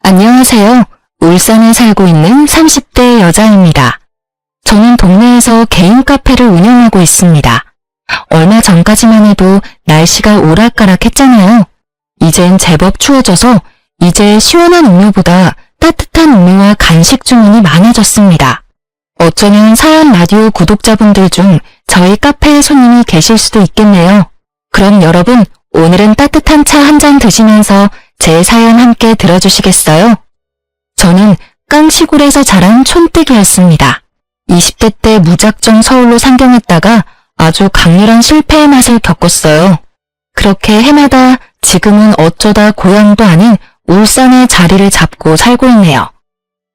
안녕하세요. 울산에 살고 있는 30대 여자입니다. 저는 동네에서 개인 카페를 운영하고 있습니다. 얼마 전까지만 해도 날씨가 오락가락했잖아요. 이젠 제법 추워져서 이제 시원한 음료보다 따뜻한 음료와 간식 주문이 많아졌습니다. 어쩌면 사연 라디오 구독자분들 중 저희 카페에 손님이 계실 수도 있겠네요. 그럼 여러분, 오늘은 따뜻한 차 한 잔 드시면서 제 사연 함께 들어주시겠어요? 저는 깡시골에서 자란 촌뜨기였습니다. 20대 때 무작정 서울로 상경했다가 아주 강렬한 실패의 맛을 겪었어요. 그렇게 해마다 지금은 어쩌다 고향도 아닌 울산에 자리를 잡고 살고 있네요.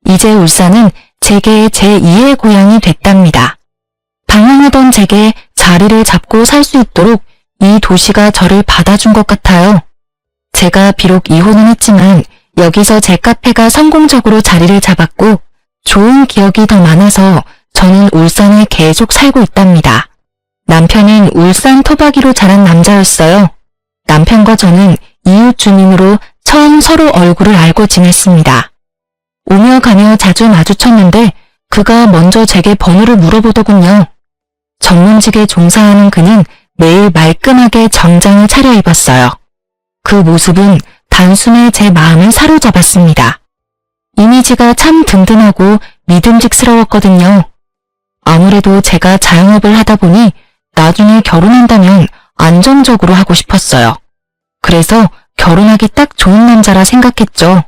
이제 울산은 제게 제2의 고향이 됐답니다. 방황하던 제게 자리를 잡고 살 수 있도록 이 도시가 저를 받아준 것 같아요. 제가 비록 이혼은 했지만 여기서 제 카페가 성공적으로 자리를 잡았고 좋은 기억이 더 많아서 저는 울산에 계속 살고 있답니다. 남편은 울산 토박이로 자란 남자였어요. 남편과 저는 이웃 주민으로 처음 서로 얼굴을 알고 지냈습니다. 오며 가며 자주 마주쳤는데 그가 먼저 제게 번호를 물어보더군요. 전문직에 종사하는 그는 매일 말끔하게 정장을 차려입었어요. 그 모습은 단숨에 제 마음을 사로잡았습니다. 이미지가 참 든든하고 믿음직스러웠거든요. 아무래도 제가 자영업을 하다 보니 나중에 결혼한다면 안정적으로 하고 싶었어요. 그래서 결혼하기 딱 좋은 남자라 생각했죠.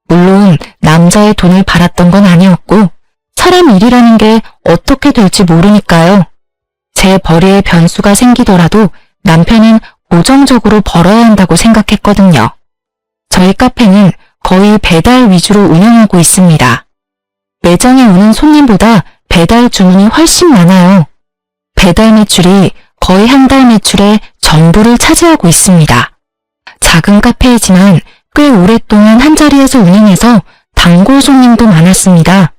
물론 남자의 돈을 바랐던 건 아니었고 사람 일이라는 게 어떻게 될지 모르니까요. 제 벌이에 변수가 생기더라도 남편은 고정적으로 벌어야 한다고 생각했거든요. 저희 카페는 거의 배달 위주로 운영하고 있습니다. 매장에 오는 손님보다 배달 주문이 훨씬 많아요. 배달 매출이 거의 한 달 매출의 전부를 차지하고 있습니다. 작은 카페이지만 꽤 오랫동안 한자리에서 운영해서 단골 손님도 많았습니다.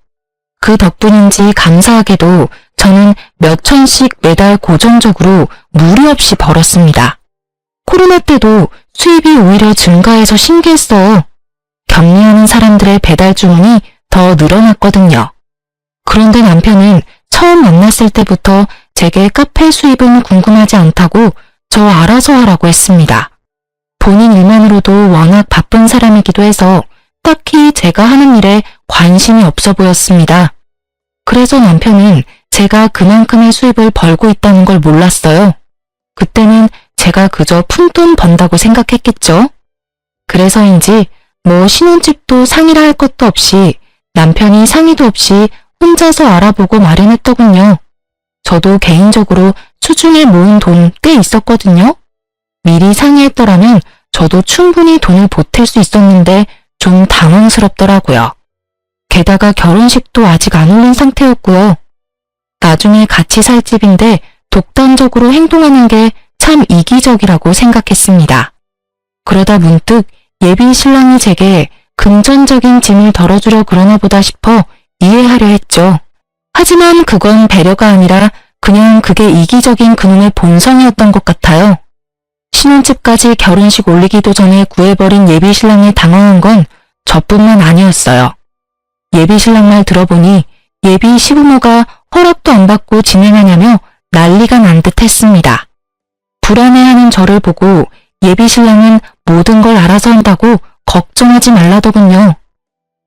그 덕분인지 감사하게도 저는 몇 천씩 매달 고정적으로 무리 없이 벌었습니다. 코로나 때도 수입이 오히려 증가해서 신기했어요. 격리하는 사람들의 배달 주문이 더 늘어났거든요. 그런데 남편은 처음 만났을 때부터 제게 카페 수입은 궁금하지 않다고 저 알아서 하라고 했습니다. 본인 일만으로도 워낙 바쁜 사람이기도 해서 딱히 제가 하는 일에 관심이 없어 보였습니다. 그래서 남편은 제가 그만큼의 수입을 벌고 있다는 걸 몰랐어요. 그때는 제가 그저 푼돈 번다고 생각했겠죠. 그래서인지 신혼집도 상의를 할 것도 없이 남편이 상의도 없이 혼자서 알아보고 마련했더군요. 저도 개인적으로 수중에 모은 돈 꽤 있었거든요. 미리 상의했더라면 저도 충분히 돈을 보탤 수 있었는데 좀 당황스럽더라고요. 게다가 결혼식도 아직 안 올린 상태였고요. 나중에 같이 살 집인데 독단적으로 행동하는 게 참 이기적이라고 생각했습니다. 그러다 문득 예비 신랑이 제게 금전적인 짐을 덜어주려 그러나 보다 싶어 이해하려 했죠. 하지만 그건 배려가 아니라 그냥 그게 이기적인 그놈의 본성이었던 것 같아요. 신혼집까지 결혼식 올리기도 전에 구해버린 예비 신랑에 당황한 건 저뿐만 아니었어요. 예비 신랑 말 들어보니 예비 시부모가 허락도 안 받고 진행하냐며 난리가 난 듯 했습니다. 불안해하는 저를 보고 예비 신랑은 모든 걸 알아서 한다고 걱정하지 말라더군요.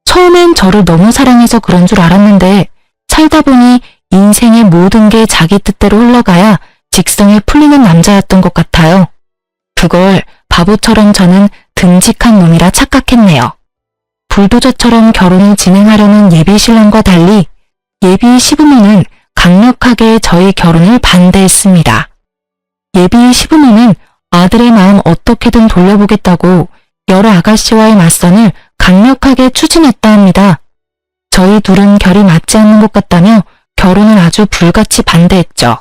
처음엔 저를 너무 사랑해서 그런 줄 알았는데 살다 보니 인생의 모든 게 자기 뜻대로 흘러가야 직성에 풀리는 남자였던 것 같아요. 그걸 바보처럼 저는 듬직한 놈이라 착각했네요. 불도저처럼 결혼을 진행하려는 예비 신랑과 달리 예비 시부모는 강력하게 저희 결혼을 반대했습니다. 예비 시부모는 아들의 마음 어떻게든 돌려보겠다고 여러 아가씨와의 맞선을 강력하게 추진했다 합니다. 저희 둘은 결이 맞지 않는 것 같다며 결혼을 아주 불같이 반대했죠.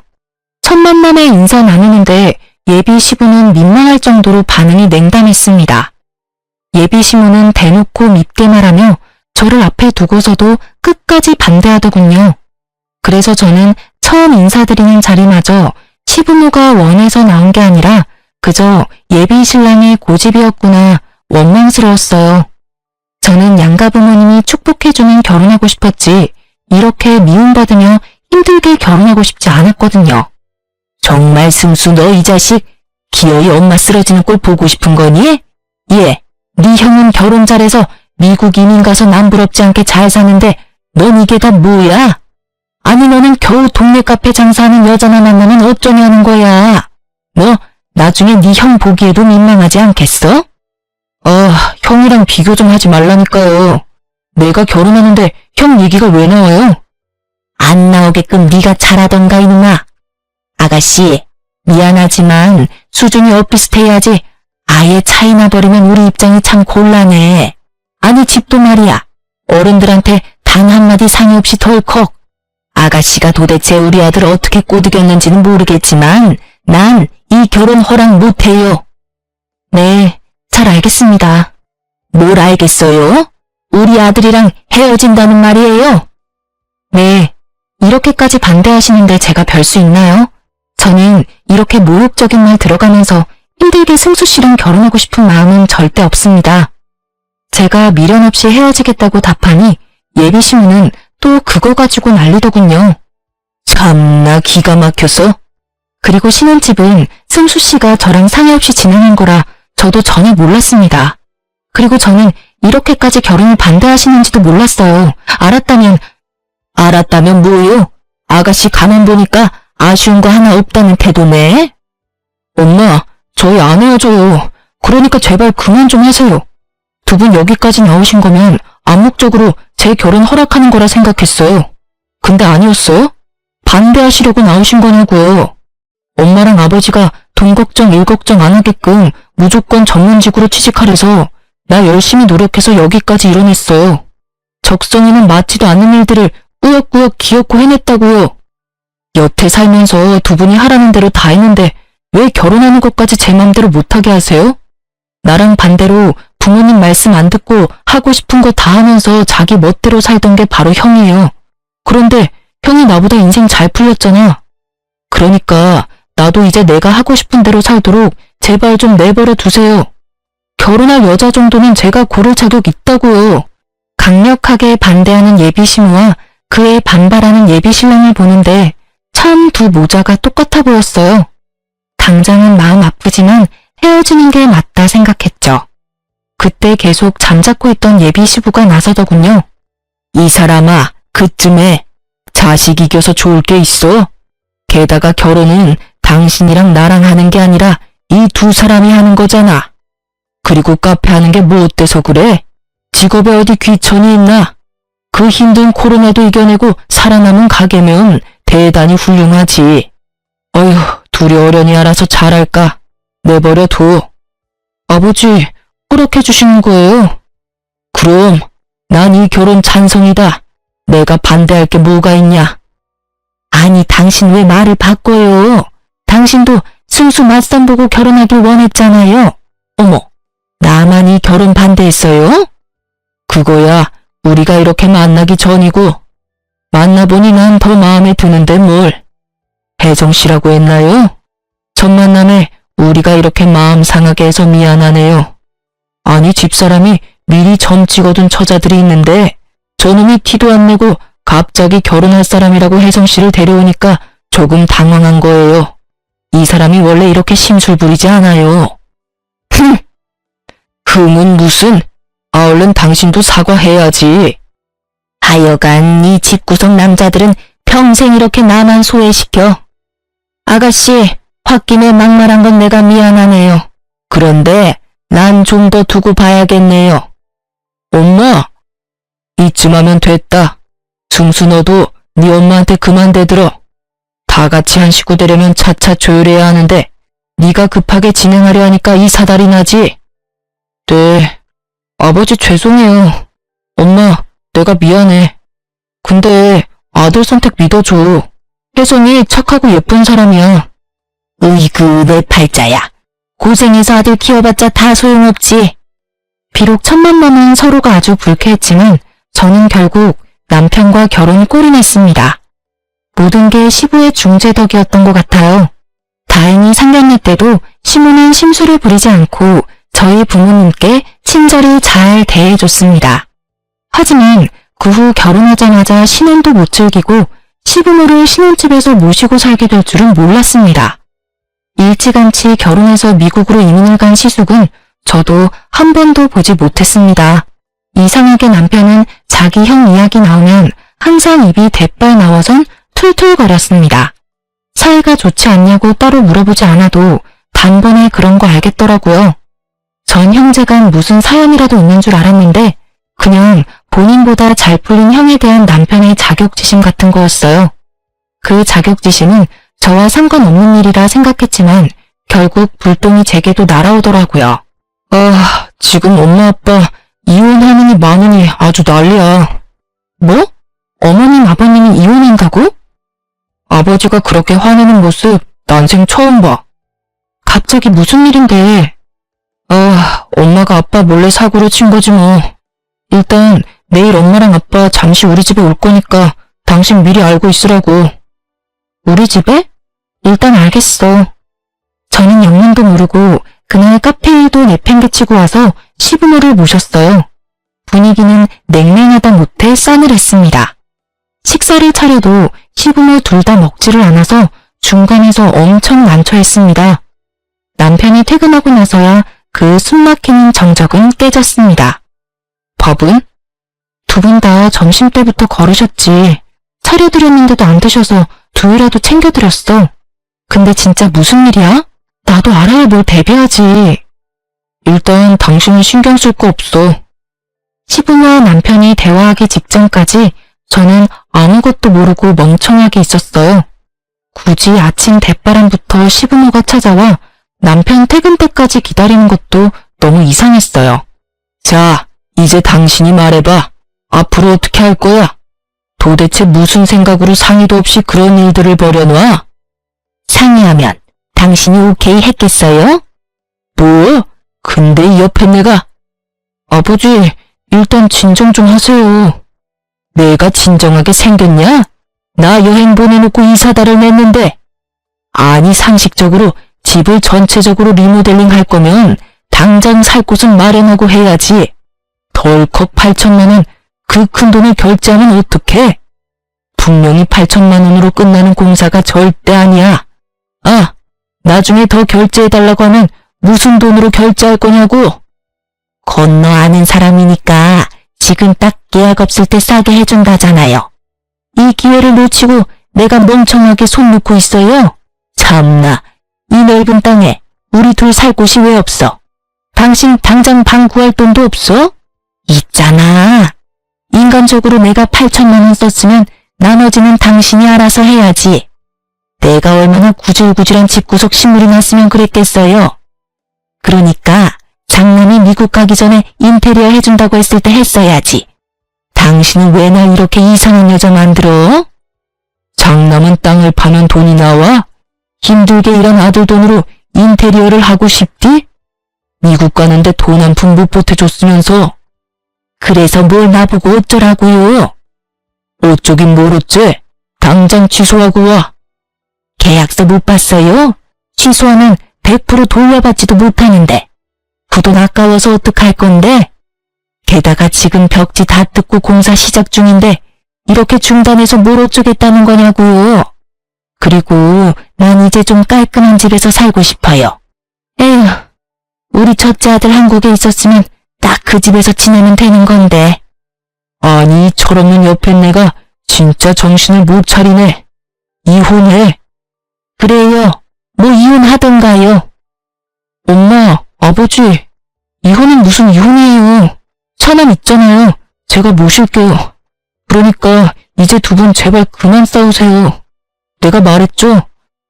첫 만남에 인사 나누는데 예비 시부는 민망할 정도로 반응이 냉담했습니다. 예비 시부는 대놓고 밉게 말하며 저를 앞에 두고서도 끝까지 반대하더군요. 그래서 저는 처음 인사드리는 자리마저 시부모가 원해서 나온 게 아니라 그저 예비 신랑의 고집이었구나 원망스러웠어요. 저는 양가 부모님이 축복해주면 결혼하고 싶었지 이렇게 미움받으며 힘들게 결혼하고 싶지 않았거든요. 정말 승수 너 이 자식 기어이 엄마 쓰러지는 꼴 보고 싶은 거니? 예, 네 형은 결혼 잘해서 미국 이민 가서 남부럽지 않게 잘 사는데 넌 이게 다 뭐야? 아니 너는 겨우 동네 카페 장사하는 여자나 만나면 어쩌냐는 거야. 너 나중에 네 형 보기에도 민망하지 않겠어? 형이랑 비교 좀 하지 말라니까요. 내가 결혼하는데 형 얘기가 왜 나와요? 안 나오게끔 네가 잘하던가 이놈아. 아가씨, 미안하지만 수준이 엇비슷해야지 아예 차이 나버리면 우리 입장이 참 곤란해. 아니 집도 말이야. 어른들한테 단 한마디 상의 없이 덜컥. 아가씨가 도대체 우리 아들 어떻게 꼬드겼는지는 모르겠지만 난 이 결혼 허락 못해요. 네, 잘 알겠습니다. 뭘 알겠어요? 우리 아들이랑 헤어진다는 말이에요? 네, 이렇게까지 반대하시는데 제가 별 수 있나요? 저는 이렇게 모욕적인 말 들어가면서 힘들게 승수 씨랑 결혼하고 싶은 마음은 절대 없습니다. 제가 미련 없이 헤어지겠다고 답하니 예비신부는 또 그거 가지고 난리더군요. 참나 기가 막혀서. 그리고 신혼집은 승수 씨가 저랑 상의 없이 진행한 거라 저도 전혀 몰랐습니다. 그리고 저는 이렇게까지 결혼을 반대하시는지도 몰랐어요. 알았다면 뭐요? 아가씨 가만 보니까 아쉬운 거 하나 없다는 태도네? 엄마, 저희 안 헤어져요. 그러니까 제발 그만 좀 하세요. 두 분 여기까지 나오신 거면 암묵적으로 제 결혼 허락하는 거라 생각했어요. 근데 아니었어요? 반대하시려고 나오신 거냐고요. 엄마랑 아버지가 돈 걱정, 일 걱정 안 하게끔 무조건 전문직으로 취직하래서 나 열심히 노력해서 여기까지 이뤄냈어요. 적성에는 맞지도 않는 일들을 꾸역꾸역 기어코 해냈다고요. 여태 살면서 두 분이 하라는 대로 다 했는데 왜 결혼하는 것까지 제 맘대로 못하게 하세요? 나랑 반대로 부모님 말씀 안 듣고 하고 싶은 거 다 하면서 자기 멋대로 살던 게 바로 형이에요. 그런데 형이 나보다 인생 잘 풀렸잖아. 그러니까 나도 이제 내가 하고 싶은 대로 살도록 제발 좀 내버려 두세요. 결혼할 여자 정도는 제가 고를 자격 있다고요. 강력하게 반대하는 예비신우와 그에 반발하는 예비신랑을 보는데 참 두 모자가 똑같아 보였어요. 당장은 마음 아프지만 헤어지는 게 맞다 생각했죠. 그때 계속 잠자코 있던 예비시부가 나서더군요. 이 사람아, 그쯤에 자식 이겨서 좋을 게 있어? 게다가 결혼은 당신이랑 나랑 하는 게 아니라 이 두 사람이 하는 거잖아. 그리고 카페 하는 게 뭐 어때서 그래? 직업에 어디 귀천이 있나? 그 힘든 코로나도 이겨내고 살아남은 가게면 대단히 훌륭하지. 어휴, 둘이 어련히 알아서 잘할까? 내버려 둬. 아버지, 허락해 주시는 거예요? 그럼 난 이 결혼 찬성이다. 내가 반대할 게 뭐가 있냐? 아니, 당신 왜 말을 바꿔요? 당신도 승수 맞선 보고 결혼하길 원했잖아요. 어머, 나만 이 결혼 반대했어요? 그거야 우리가 이렇게 만나기 전이고 만나보니 난 더 마음에 드는데 뭘. 혜정 씨라고 했나요? 첫 만남에 우리가 이렇게 마음 상하게 해서 미안하네요. 아니 집사람이 미리 점 찍어둔 처자들이 있는데 저놈이 티도 안 내고 갑자기 결혼할 사람이라고 혜정 씨를 데려오니까 조금 당황한 거예요. 이 사람이 원래 이렇게 심술 부리지 않아요. 흠은 무슨? 얼른 당신도 사과해야지. 하여간 이 집구석 남자들은 평생 이렇게 나만 소외시켜. 아가씨, 홧김에 막말한 건 내가 미안하네요. 그런데 난 좀 더 두고 봐야겠네요. 엄마, 이쯤 하면 됐다. 승수 너도 네 엄마한테 그만 대들어. 다 같이 한 식구 되려면 차차 조율해야 하는데 네가 급하게 진행하려 하니까 이 사달이 나지. 네, 아버지 죄송해요. 엄마, 내가 미안해. 근데 아들 선택 믿어줘. 혜성이 착하고 예쁜 사람이야. 으이구, 내 팔자야. 고생해서 아들 키워봤자 다 소용없지. 비록 첫 만남은 서로가 아주 불쾌했지만 저는 결국 남편과 결혼 꼴이 났습니다. 모든 게 시부의 중재덕이었던 것 같아요. 다행히 상견례 때도 시부는 심술을 부리지 않고 저희 부모님께 친절히 잘 대해줬습니다. 하지만 그 후 결혼하자마자 신혼도 못 즐기고 시부모를 신혼집에서 모시고 살게 될 줄은 몰랐습니다. 일찌감치 결혼해서 미국으로 이민을 간 시숙은 저도 한 번도 보지 못했습니다. 이상하게 남편은 자기 형 이야기 나오면 항상 입이 대빨 나와선 툴툴거렸습니다. 사이가 좋지 않냐고 따로 물어보지 않아도 단번에 그런 거 알겠더라고요. 전 형제간 무슨 사연이라도 있는 줄 알았는데 그냥 본인보다 잘 풀린 형에 대한 남편의 자격지심 같은 거였어요. 그 자격지심은 저와 상관없는 일이라 생각했지만 결국 불똥이 제게도 날아오더라고요. 아, 지금 엄마 아빠 이혼하느니 마느니 아주 난리야. 뭐? 어머님 아버님이 이혼한다고? 아버지가 그렇게 화내는 모습 난생 처음 봐. 갑자기 무슨 일인데? 아, 엄마가 아빠 몰래 사고를 친 거지 뭐. 일단 내일 엄마랑 아빠 잠시 우리 집에 올 거니까 당신 미리 알고 있으라고. 우리 집에? 일단 알겠어. 저는 영문도 모르고 그날 카페 일도 내팽개치고 와서 시부모를 모셨어요. 분위기는 냉랭하다 못해 싸늘했습니다. 식사를 차려도 시부모 둘 다 먹지를 않아서 중간에서 엄청 난처했습니다. 남편이 퇴근하고 나서야 그 숨막히는 정적은 깨졌습니다. 밥은? 두 분 다 점심때부터 걸으셨지. 차려드렸는데도 안 드셔서 두유라도 챙겨드렸어. 근데 진짜 무슨 일이야? 나도 알아야 뭘 대비하지. 일단 당신은 신경 쓸 거 없어. 시부모와 남편이 대화하기 직전까지 저는 아무것도 모르고 멍청하게 있었어요. 굳이 아침 대바람부터 시부모가 찾아와 남편 퇴근 때까지 기다리는 것도 너무 이상했어요. 자, 이제 당신이 말해봐. 앞으로 어떻게 할 거야? 도대체 무슨 생각으로 상의도 없이 그런 일들을 벌여놔? 상의하면 당신이 오케이 했겠어요? 뭐? 근데 이 옆에 내가... 아버지, 일단 진정 좀 하세요. 내가 진정하게 생겼냐? 나 여행 보내놓고 이사다를 냈는데. 아니, 상식적으로 집을 전체적으로 리모델링 할 거면 당장 살 곳은 마련하고 해야지. 덜컥 8천만 원, 그 큰 돈을 결제하면 어떡해? 분명히 8천만 원으로 끝나는 공사가 절대 아니야. 아, 나중에 더 결제해달라고 하면 무슨 돈으로 결제할 거냐고? 건너 아는 사람이니까 지금 딱 계약 없을 때 싸게 해준다잖아요. 이 기회를 놓치고 내가 멍청하게 손 놓고 있어요? 참나, 이 넓은 땅에 우리 둘 살 곳이 왜 없어? 당신 당장 방 구할 돈도 없어? 있잖아. 인간적으로 내가 8천만 원 썼으면 나머지는 당신이 알아서 해야지. 내가 얼마나 구질구질한 집구석 식물이 났으면 그랬겠어요. 그러니까 장남이 미국 가기 전에 인테리어 해준다고 했을 때 했어야지. 당신은 왜 날 이렇게 이상한 여자 만들어? 장남은 땅을 파면 돈이 나와? 힘들게 일한 아들 돈으로 인테리어를 하고 싶디? 미국 가는데 돈 한 푼 못 보태줬으면서. 그래서 뭘 나보고 어쩌라고요? 어쩌긴 뭘 어째? 당장 취소하고 와. 계약서 못 봤어요? 취소하면 100% 돌려받지도 못하는데. 그 돈 아까워서 어떡할 건데? 게다가 지금 벽지 다 뜯고 공사 시작 중인데 이렇게 중단해서 뭘 어쩌겠다는 거냐고요. 그리고 난 이제 좀 깔끔한 집에서 살고 싶어요. 에휴, 우리 첫째 아들 한국에 있었으면 딱 그 집에서 지내면 되는 건데. 아니, 철없는 옆에 내가 진짜 정신을 못 차리네. 이혼해. 그래요. 뭐 이혼하던가요. 엄마, 아버지, 이혼은 무슨 이혼이에요. 차남 있잖아요. 제가 모실게요. 그러니까 이제 두 분 제발 그만 싸우세요. 내가 말했죠?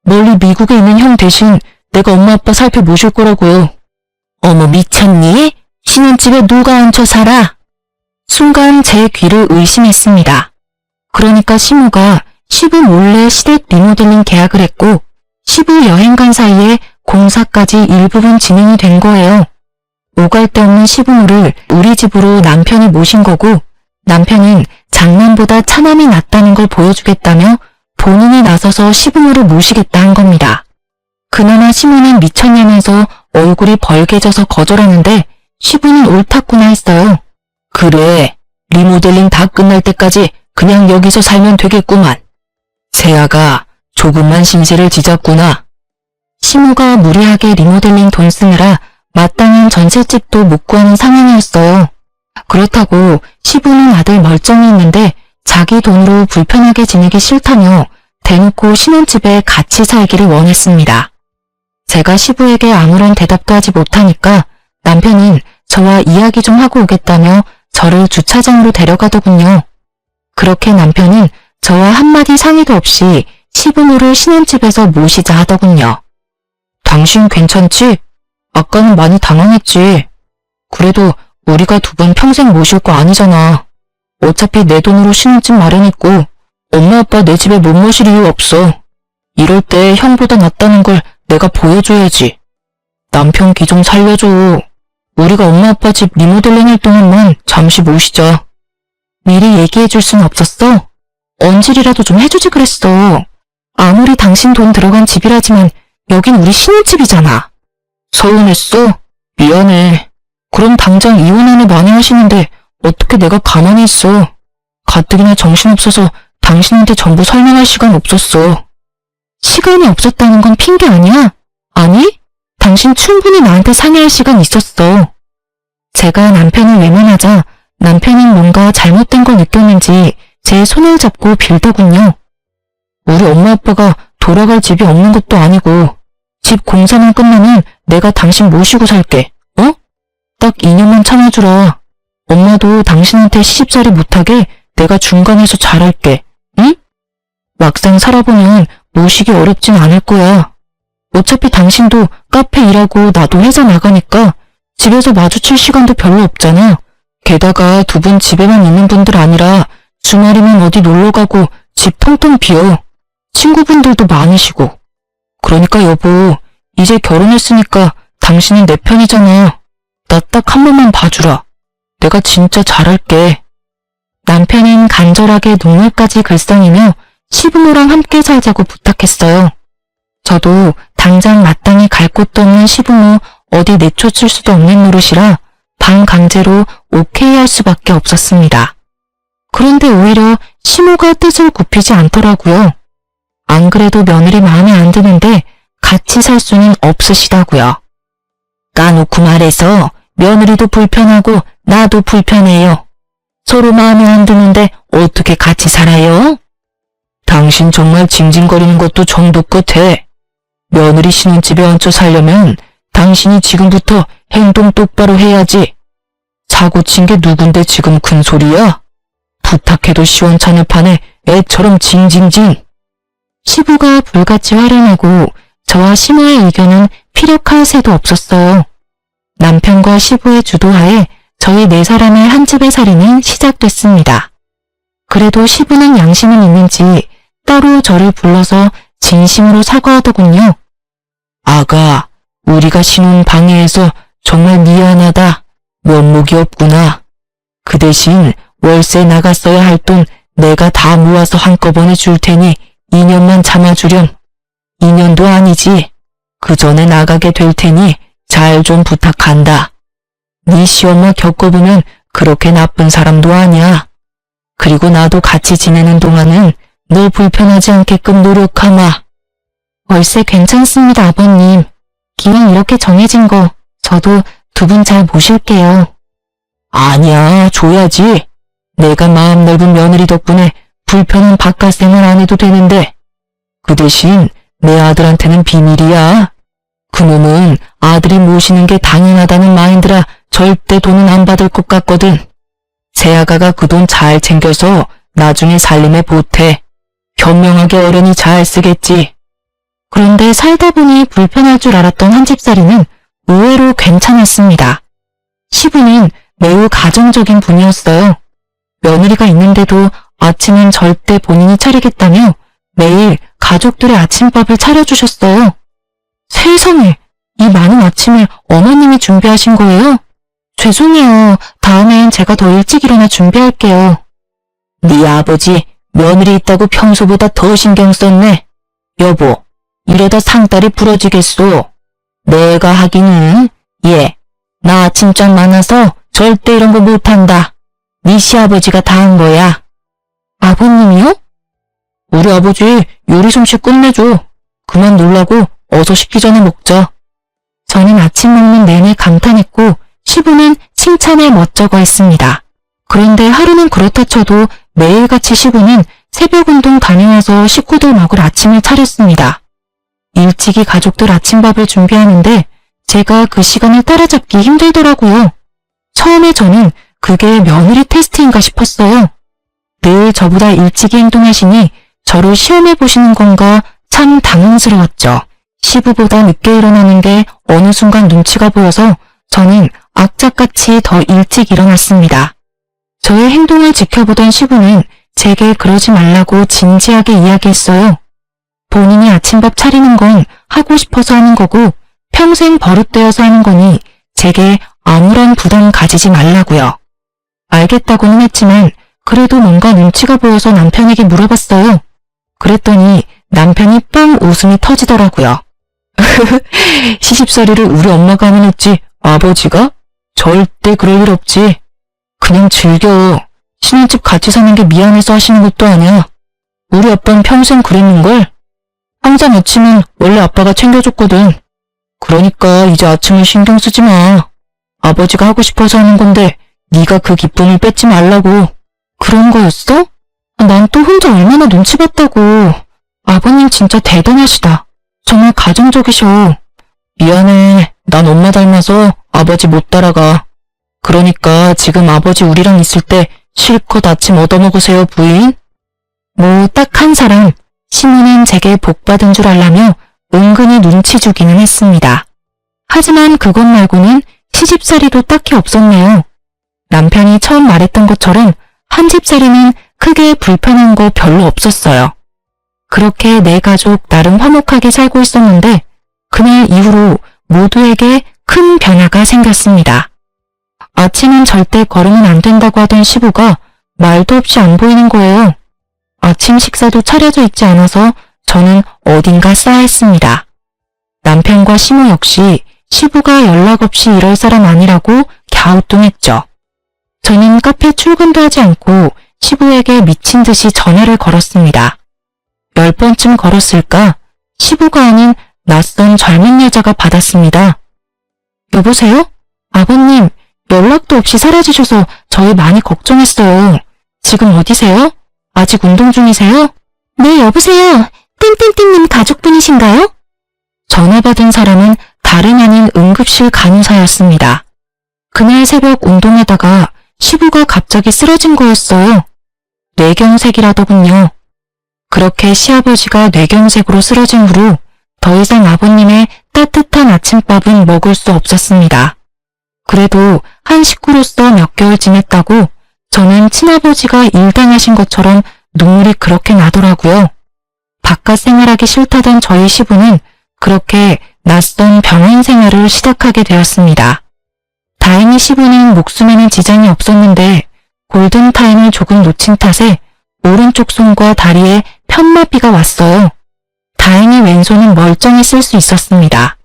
멀리 미국에 있는 형 대신 내가 엄마 아빠 살펴 모실 거라고요. 어머, 미쳤니? 신혼집에 누가 얹혀 살아? 순간 제 귀를 의심했습니다. 그러니까 시모가 시부 몰래 시댁 리모델링 계약을 했고 시부 여행 간 사이에 공사까지 일부분 진행이 된 거예요. 오갈 데 없는 시부모를 우리 집으로 남편이 모신 거고 남편은 장남보다 차남이 낫다는 걸 보여주겠다며 본인이 나서서 시부모를 모시겠다 한 겁니다. 그나마 시모는 미쳤냐면서 얼굴이 벌개져서 거절하는데 시부는 옳았구나 했어요. 그래, 리모델링 다 끝날 때까지 그냥 여기서 살면 되겠구만. 세아가 조금만 신세를 지졌구나. 시모가 무리하게 리모델링 돈 쓰느라 마땅한 전셋집도 못 구하는 상황이었어요. 그렇다고 시부는 아들 멀쩡히 있는데 자기 돈으로 불편하게 지내기 싫다며 대놓고 신혼집에 같이 살기를 원했습니다. 제가 시부에게 아무런 대답도 하지 못하니까 남편은 저와 이야기 좀 하고 오겠다며 저를 주차장으로 데려가더군요. 그렇게 남편은 저와 한마디 상의도 없이 시부모를 신혼집에서 모시자 하더군요. 당신 괜찮지? 아까는 많이 당황했지. 그래도 우리가 두 번 평생 모실 거 아니잖아. 어차피 내 돈으로 신혼집 마련했고 엄마 아빠 내 집에 못 모실 이유 없어. 이럴 때 형보다 낫다는 걸 내가 보여줘야지. 남편 기 좀 살려줘. 우리가 엄마 아빠 집 리모델링 할 동안만 잠시 모시자. 미리 얘기해줄 순 없었어? 언질이라도 좀 해주지 그랬어. 아무리 당신 돈 들어간 집이라지만 여긴 우리 신혼집이잖아. 서운했어? 미안해. 그럼 당장 이혼하는 많이 하시는데 어떻게 내가 가만히 있어. 가뜩이나 정신없어서 당신한테 전부 설명할 시간 없었어. 시간이 없었다는 건 핑계 아니야? 아니? 당신 충분히 나한테 상의할 시간 있었어. 제가 남편을 외면하자 남편이 뭔가 잘못된 걸 느꼈는지 제 손을 잡고 빌더군요. 우리 엄마 아빠가 돌아갈 집이 없는 것도 아니고 집 공사만 끝나면 내가 당신 모시고 살게. 어? 딱 2년만 참아주라. 엄마도 당신한테 시집살이 못하게 내가 중간에서 잘할게. 응? 막상 살아보면 모시기 어렵진 않을 거야. 어차피 당신도 카페 일하고 나도 회사 나가니까 집에서 마주칠 시간도 별로 없잖아. 게다가 두 분 집에만 있는 분들 아니라 주말이면 어디 놀러가고 집 텅텅 비어. 친구분들도 많으시고. 그러니까 여보, 이제 결혼했으니까 당신은 내 편이잖아. 나 딱 한 번만 봐주라. 내가 진짜 잘할게. 남편은 간절하게 눈물까지 글썽이며 시부모랑 함께 살자고 부탁했어요. 저도 당장 마땅히 갈 곳도 없는 시부모 어디 내쫓을 수도 없는 노릇이라 반강제로 오케이 할 수밖에 없었습니다. 그런데 오히려 시모가 뜻을 굽히지 않더라고요. 안 그래도 며느리 마음에 안 드는데 같이 살 수는 없으시다고요. 까놓고 말해서 며느리도 불편하고 나도 불편해요. 서로 마음에 안 드는데 어떻게 같이 살아요? 당신 정말 징징거리는 것도 정도 끝에. 며느리 신혼집에 얹혀 살려면 당신이 지금부터 행동 똑바로 해야지. 사고 친 게 누군데 지금 큰 소리야? 부탁해도 시원찮을 판에 애처럼 징징징. 시부가 불같이 화를 내고 저와 시모의 의견은 피력할 새도 없었어요. 남편과 시부의 주도하에 저희 네 사람의 한 집의 살이는 시작됐습니다. 그래도 시부는 양심은 있는지 따로 저를 불러서 진심으로 사과하더군요. 아가, 우리가 신혼 방해해서 정말 미안하다. 면목이 없구나. 그 대신 월세 나갔어야 할 돈 내가 다 모아서 한꺼번에 줄 테니 2년만 참아주렴. 2년도 아니지. 그 전에 나가게 될 테니 잘 좀 부탁한다. 네 시엄마 겪어보면 그렇게 나쁜 사람도 아니야. 그리고 나도 같이 지내는 동안은 너 불편하지 않게끔 노력하마. 월세 괜찮습니다, 아버님. 기왕 이렇게 정해진 거 저도 두 분 잘 모실게요. 아니야, 줘야지. 내가 마음 넓은 며느리 덕분에 불편한 바깥 생활 안 해도 되는데. 그 대신 내 아들한테는 비밀이야. 그놈은 아들이 모시는 게 당연하다는 마인드라 절대 돈은 안 받을 것 같거든. 새아가가 그 돈 잘 챙겨서 나중에 살림에 보태. 현명하게 어련히 잘 쓰겠지. 그런데 살다 보니 불편할 줄 알았던 한 집살이는 의외로 괜찮았습니다. 시부는 매우 가정적인 분이었어요. 며느리가 있는데도 아침은 절대 본인이 차리겠다며 매일 가족들의 아침밥을 차려주셨어요. 세상에, 이 많은 아침을 어머님이 준비하신 거예요? 죄송해요. 다음엔 제가 더 일찍 일어나 준비할게요. 네 아버지 며느리 있다고 평소보다 더 신경 썼네. 여보, 이러다 상다리 부러지겠소. 내가 하기는 나 아침잠 많아서 절대 이런 거 못한다. 네 시아버지가 다 한 거야. 아버님이요? 우리 아버지 요리 솜씨 끝내줘. 그만 놀라고 어서 식기 전에 먹자. 저는 아침 먹는 내내 감탄했고 시부는 칭찬에 멋쩍어 했습니다. 그런데 하루는 그렇다 쳐도 매일같이 시부는 새벽 운동 다녀와서 식구들 먹을 아침을 차렸습니다. 일찍이 가족들 아침밥을 준비하는데 제가 그 시간을 따라잡기 힘들더라고요. 처음에 저는 그게 며느리 테스트인가 싶었어요. 늘 저보다 일찍이 행동하시니 저를 시험해 보시는 건가 참 당황스러웠죠. 시부보다 늦게 일어나는 게 어느 순간 눈치가 보여서 저는 악착같이 더 일찍 일어났습니다. 저의 행동을 지켜보던 시부는 제게 그러지 말라고 진지하게 이야기했어요. 본인이 아침밥 차리는 건 하고 싶어서 하는 거고 평생 버릇되어서 하는 거니 제게 아무런 부담 가지지 말라고요. 알겠다고는 했지만 그래도 뭔가 눈치가 보여서 남편에게 물어봤어요. 그랬더니 남편이 빵 웃음이 터지더라고요. 시집살이를 우리 엄마가 하면 했지 아버지가? 절대 그럴 일 없지. 그냥 즐겨. 신혼집 같이 사는 게 미안해서 하시는 것도 아니야. 우리 아빠는 평생 그랬는걸. 항상 아침은 원래 아빠가 챙겨줬거든. 그러니까 이제 아침을 신경 쓰지 마. 아버지가 하고 싶어서 하는 건데 네가 그 기쁨을 뺏지 말라고. 그런 거였어? 난 또 혼자 얼마나 눈치 봤다고. 아버님 진짜 대단하시다. 정말 가정적이셔. 미안해. 난 엄마 닮아서 아버지 못 따라가. 그러니까 지금 아버지 우리랑 있을 때 실컷 아침 얻어먹으세요, 부인. 뭐 딱 한 사람, 시모는 제게 복받은 줄 알라며 은근히 눈치 주기는 했습니다. 하지만 그것 말고는 시집살이도 딱히 없었네요. 남편이 처음 말했던 것처럼 한 집살이는 크게 불편한 거 별로 없었어요. 그렇게 내 가족 나름 화목하게 살고 있었는데 그날 이후로 모두에게 큰 변화가 생겼습니다. 아침은 절대 걸으면 안 된다고 하던 시부가 말도 없이 안 보이는 거예요. 아침 식사도 차려져 있지 않아서 저는 어딘가 싸했습니다. 남편과 시모 역시 시부가 연락 없이 이럴 사람 아니라고 갸우뚱했죠. 저는 카페 출근도 하지 않고 시부에게 미친 듯이 전화를 걸었습니다. 10번쯤 걸었을까? 시부가 아닌 낯선 젊은 여자가 받았습니다. 여보세요? 아버님, 연락도 없이 사라지셔서 저희 많이 걱정했어요. 지금 어디세요? 아직 운동 중이세요? 네, 여보세요. 띵띵띵님 가족분이신가요? 전화 받은 사람은 다름 아닌 응급실 간호사였습니다. 그날 새벽 운동하다가 시부가 갑자기 쓰러진 거였어요. 뇌경색이라더군요. 그렇게 시아버지가 뇌경색으로 쓰러진 후로 더 이상 아버님의 따뜻한 아침밥은 먹을 수 없었습니다. 그래도 한 식구로서 몇 개월 지냈다고 저는 친아버지가 일당하신 것처럼 눈물이 그렇게 나더라고요. 바깥 생활하기 싫다던 저희 시부는 그렇게 낯선 병원 생활을 시작하게 되었습니다. 다행히 시부는 목숨에는 지장이 없었는데 골든타임을 조금 놓친 탓에 오른쪽 손과 다리에 편마비가 왔어요. 다행히 왼손은 멀쩡히 쓸 수 있었습니다.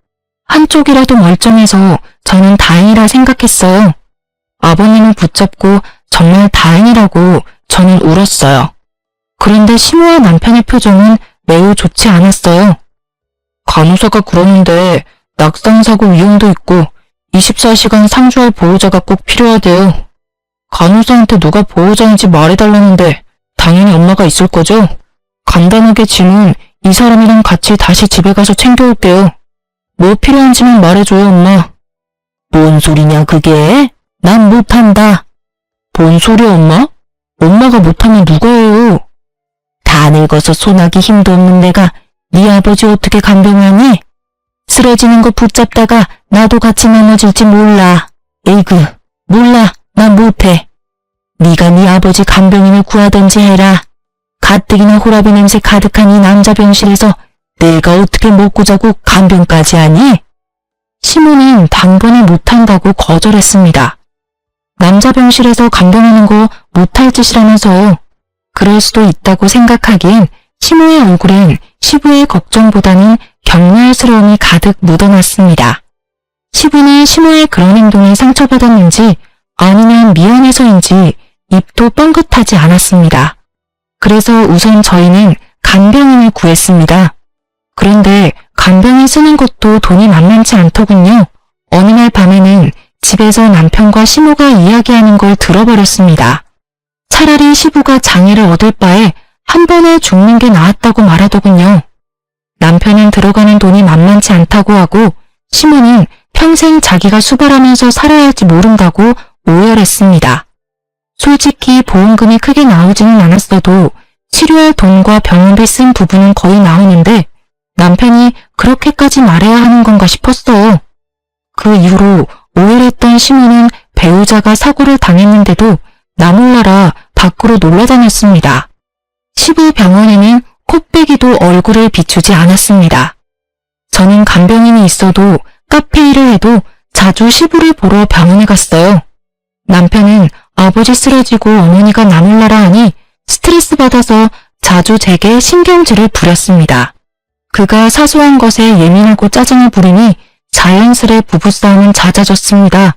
한쪽이라도 멀쩡해서 저는 다행이라 생각했어요. 아버님을 붙잡고 정말 다행이라고 저는 울었어요. 그런데 시모와 남편의 표정은 매우 좋지 않았어요. 간호사가 그러는데 낙상사고 위험도 있고 24시간 상주할 보호자가 꼭 필요하대요. 간호사한테 누가 보호자인지 말해달라는데 당연히 엄마가 있을 거죠? 간단하게 짐은 이 사람이랑 같이 다시 집에 가서 챙겨올게요. 뭐 필요한지만 말해줘요, 엄마. 뭔 소리냐 그게? 난 못한다. 뭔 소리야, 엄마? 엄마가 못하면 누가 해요? 다 늙어서 손하기 힘도 없는 내가 네 아버지 어떻게 간병하니? 쓰러지는 거 붙잡다가 나도 같이 넘어질지 몰라. 에이그, 몰라. 난 못해. 네가 네 아버지 간병인을 구하든지 해라. 가뜩이나 호라비 냄새 가득한 이 남자 병실에서 내가 어떻게 먹고 자고 간병까지 하니? 시모는 단번에 못한다고 거절했습니다. 남자 병실에서 간병하는 거 못할 짓이라면서요. 그럴 수도 있다고 생각하기엔 시모의 얼굴엔 시부의 걱정보다는 격려스러움이 가득 묻어났습니다. 시부는 시모의 그런 행동에 상처받았는지 아니면 미안해서인지 입도 뻥긋하지 않았습니다. 그래서 우선 저희는 간병인을 구했습니다. 그런데 간병인 쓰는 것도 돈이 만만치 않더군요. 어느 날 밤에는 집에서 남편과 시부가 이야기하는 걸 들어버렸습니다. 차라리 시부가 장애를 얻을 바에 한 번에 죽는 게 나았다고 말하더군요. 남편은 들어가는 돈이 만만치 않다고 하고 시부는 평생 자기가 수발하면서 살아야 할지 모른다고 오열했습니다. 솔직히 보험금이 크게 나오지는 않았어도 치료할 돈과 병원비 쓴 부분은 거의 나오는데 남편이 그렇게까지 말해야 하는 건가 싶었어요. 그 이후로 오열했던 시모는 배우자가 사고를 당했는데도 나 몰라라 밖으로 놀러다녔습니다. 시부 병원에는 코빼기도 얼굴을 비추지 않았습니다. 저는 간병인이 있어도 카페 일을 해도 자주 시부를 보러 병원에 갔어요. 남편은 아버지 쓰러지고 어머니가 나 몰라라 하니 스트레스 받아서 자주 제게 신경질을 부렸습니다. 그가 사소한 것에 예민하고 짜증을 부리니 자연스레 부부싸움은 잦아졌습니다.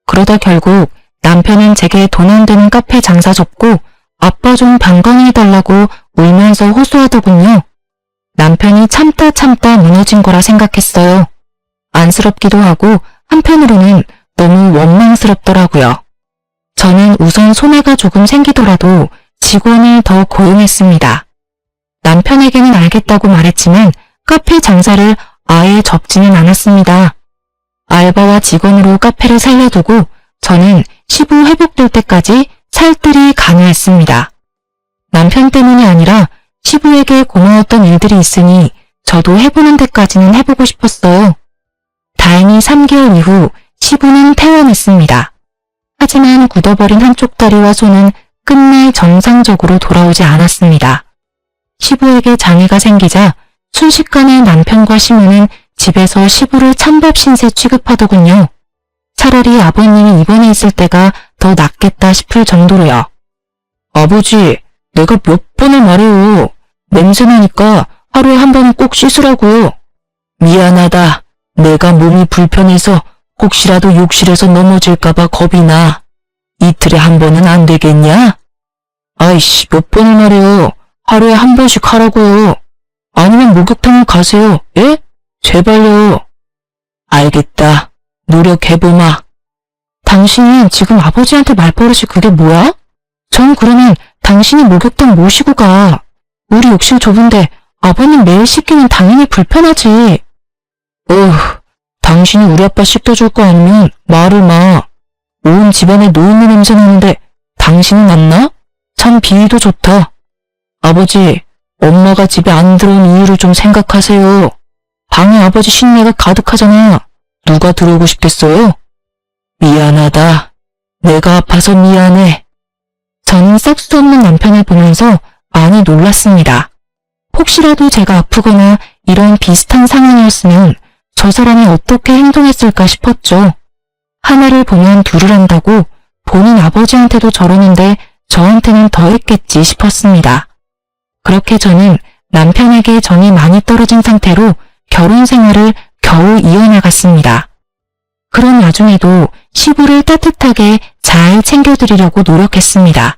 그러다 결국 남편은 제게 돈 안 되는 카페 장사 접고 아빠 좀 방광해달라고 울면서 호소하더군요. 남편이 참다 무너진 거라 생각했어요. 안쓰럽기도 하고 한편으로는 너무 원망스럽더라고요. 저는 우선 손해가 조금 생기더라도 직원을 더 고용했습니다. 남편에게는 알겠다고 말했지만 카페 장사를 아예 접지는 않았습니다. 알바와 직원으로 카페를 살려두고 저는 시부 회복될 때까지 살뜰히 강요했습니다. 남편 때문이 아니라 시부에게 고마웠던 일들이 있으니 저도 해보는 데까지는 해보고 싶었어요. 다행히 3개월 이후 시부는 퇴원했습니다. 하지만 굳어버린 한쪽 다리와 손은 끝내 정상적으로 돌아오지 않았습니다. 시부에게 장애가 생기자 순식간에 남편과 시모는 집에서 시부를 찬밥 신세 취급하더군요. 차라리 아버님이 입원해 있을 때가 더 낫겠다 싶을 정도로요. 아버지, 내가 몇 번을 말해요. 냄새나니까 하루에 한 번은 꼭 씻으라고요. 미안하다. 내가 몸이 불편해서 혹시라도 욕실에서 넘어질까봐 겁이 나. 이틀에 한 번은 안 되겠냐? 아이씨, 몇 번을 말해요. 하루에 한 번씩 하라고요. 아니면 목욕탕을 가세요. 예? 제발요. 알겠다. 노력해보마. 당신은 지금 아버지한테 말버릇이 그게 뭐야? 전 그러면 당신이 목욕탕 모시고 가. 우리 욕실 좁은데 아버님 매일 씻기면 당연히 불편하지. 당신이 우리 아빠 씻겨줄 거 아니면 말을 마. 온 집안에 노인네 냄새 나는데 당신은 안 나? 참 비위도 좋다. 아버지, 엄마가 집에 안 들어온 이유를 좀 생각하세요. 방에 아버지 신내가 가득하잖아. 누가 들어오고 싶겠어요? 미안하다. 내가 아파서 미안해. 저는 싹수 없는 남편을 보면서 많이 놀랐습니다. 혹시라도 제가 아프거나 이런 비슷한 상황이었으면 저 사람이 어떻게 행동했을까 싶었죠. 하나를 보면 둘을 한다고 본인 아버지한테도 저러는데 저한테는 더 했겠지 싶었습니다. 그렇게 저는 남편에게 정이 많이 떨어진 상태로 결혼 생활을 겨우 이어나갔습니다. 그런 와중에도 시부를 따뜻하게 잘 챙겨드리려고 노력했습니다.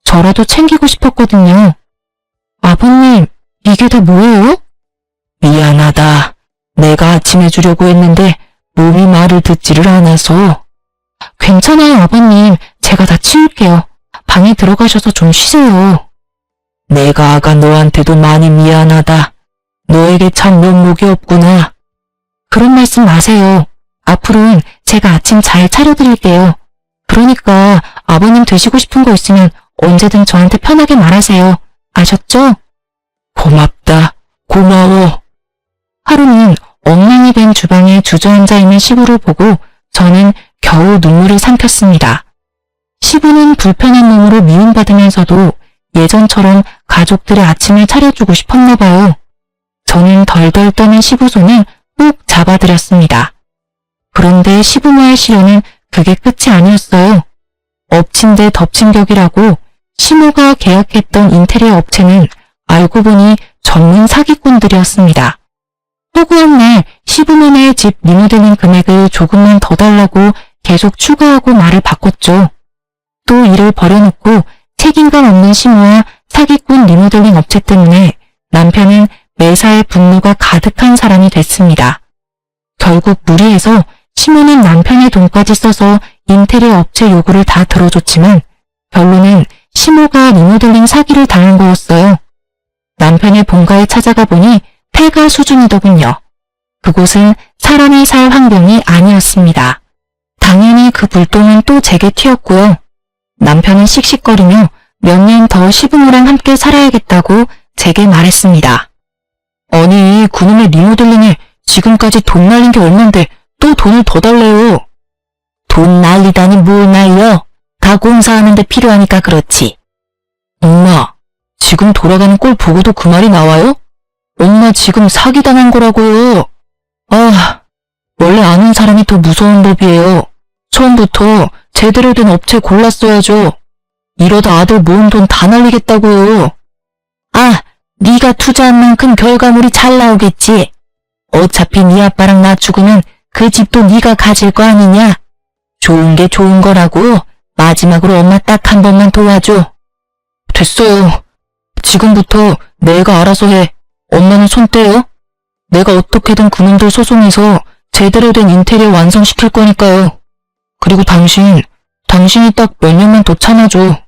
저라도 챙기고 싶었거든요. 아버님, 이게 다 뭐예요? 미안하다. 내가 아침 해주려고 했는데 몸이 말을 듣지를 않아서. 괜찮아요, 아버님. 제가 다 치울게요. 방에 들어가셔서 좀 쉬세요. 내가 아가 너한테도 많이 미안하다. 너에게 참 면목이 없구나. 그런 말씀 마세요. 앞으로는 제가 아침 잘 차려드릴게요. 그러니까 아버님 드시고 싶은 거 있으면 언제든 저한테 편하게 말하세요. 아셨죠? 고맙다. 고마워. 하루는 엉망이 된 주방에 주저앉아 있는 시부를 보고 저는 겨우 눈물을 삼켰습니다. 시부는 불편한 몸으로 미움받으면서도 예전처럼 가족들의 아침을 차려주고 싶었나 봐요. 저는 덜덜 떠는 시부 손을 꾹 잡아드렸습니다. 그런데 시부모의 시련은 그게 끝이 아니었어요. 엎친 데 덮친 격이라고 시모가 계약했던 인테리어 업체는 알고 보니 전문 사기꾼들이었습니다. 허구한 날 시부모네 집 리모델링 금액을 조금만 더 달라고 계속 추가하고 말을 바꿨죠. 또 일을 버려놓고 책임감 없는 시모와 사기꾼 리모델링 업체 때문에 남편은 매사에 분노가 가득한 사람이 됐습니다. 결국 무리해서 시모는 남편의 돈까지 써서 인테리어 업체 요구를 다 들어줬지만 결론은 시모가 리모델링 사기를 당한 거였어요. 남편의 본가에 찾아가 보니 폐가 수준이더군요. 그곳은 사람이 살 환경이 아니었습니다. 당연히 그 불똥은 또 제게 튀었고요. 남편은 씩씩거리며 몇 년 더 시부모랑 함께 살아야겠다고 제게 말했습니다. 아니, 그놈의 리모델링에 지금까지 돈 날린 게 얼만데 또 돈을 더 달래요. 돈 날리다니 뭘 날려? 다 공사하는데 필요하니까 그렇지. 엄마, 지금 돌아가는 꼴 보고도 그 말이 나와요? 엄마 지금 사기당한 거라고요. 아, 원래 아는 사람이 더 무서운 법이에요. 처음부터 제대로 된 업체 골랐어야죠. 이러다 아들 모은 돈 다 날리겠다고요. 아, 네가 투자한 만큼 결과물이 잘 나오겠지. 어차피 네 아빠랑 나 죽으면 그 집도 네가 가질 거 아니냐. 좋은 게 좋은 거라고. 마지막으로 엄마 딱 한 번만 도와줘. 됐어요. 지금부터 내가 알아서 해. 엄마는 손 떼요. 내가 어떻게든 그놈들 소송해서 제대로 된 인테리어 완성시킬 거니까요. 그리고 당신이 딱 몇 년만 더 참아줘.